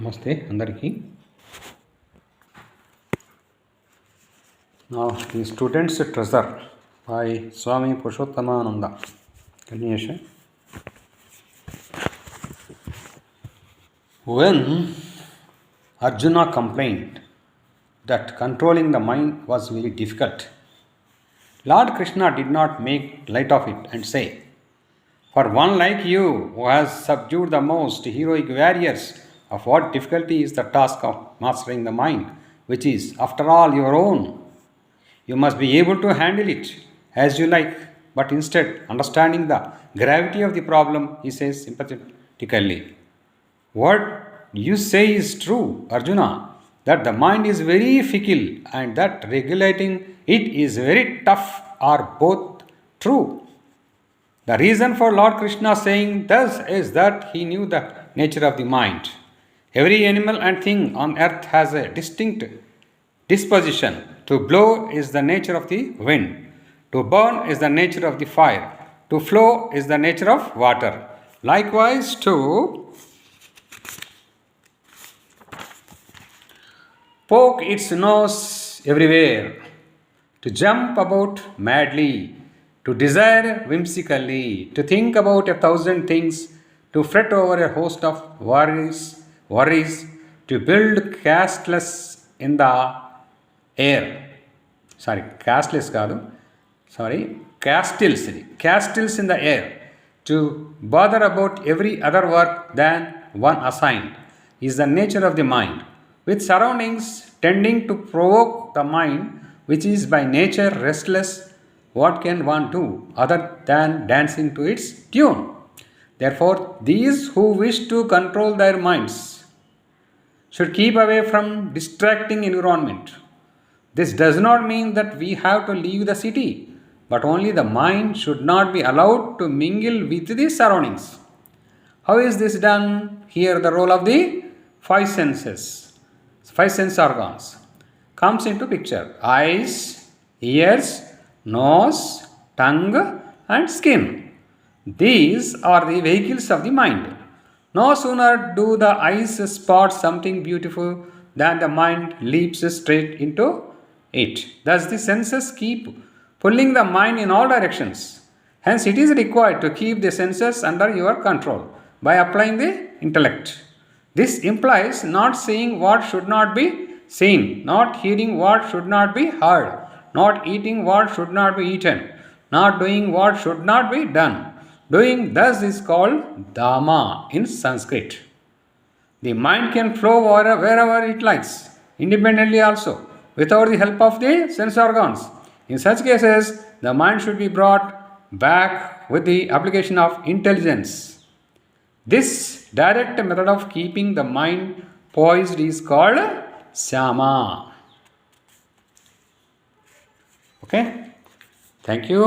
నమస్తే అందరికీ. The Student's Treasure by Swami Purushothamananda. Continuation. When Arjuna complained that controlling the mind was very difficult, Lord Krishna did not make light of it and say, "For one like you who has subdued the most heroic warriors, of what difficulty is the task of mastering the mind, which is, after all, your own? You must be able to handle it as you like." But instead, understanding the gravity of the problem, he says sympathetically, "What you say is true, Arjuna, that the mind is very fickle and that regulating it is very tough are both true." The reason for Lord Krishna saying thus is that he knew the nature of the mind. Every animal and thing on earth has a distinct disposition. To blow is the nature of the wind. To burn is the nature of the fire. To flow is the nature of water. Likewise, to poke its nose everywhere, to jump about madly, to desire whimsically, to think about 1,000 things, to fret over a host of worries, to build castles in the air. Castles in the air, to bother about every other work than one assigned, is the nature of the mind. With surroundings tending to provoke the mind, which is by nature restless, what can one do other than dancing to its tune? Therefore, these who wish to control their minds should keep away from distracting environment. This does not mean that we have to leave the city, but only the mind should not be allowed to mingle with the surroundings. How is this done? Here the role of the five sense organs comes into picture. Eyes, ears, nose, tongue and skin. These are the vehicles of the mind. No sooner do the eyes spot something beautiful than the mind leaps straight into it. Thus the senses keep pulling the mind in all directions. Hence it is required to keep the senses under your control by applying the intellect. This implies not seeing what should not be seen, not hearing what should not be heard, not eating what should not be eaten, not doing what should not be done. Doing thus is called dhamma in Sanskrit. The mind can flow wherever it likes, independently also, without the help of the sense organs. In such cases, the mind should be brought back with the application of intelligence. This direct method of keeping the mind poised is called Syama. Okay? Thank you.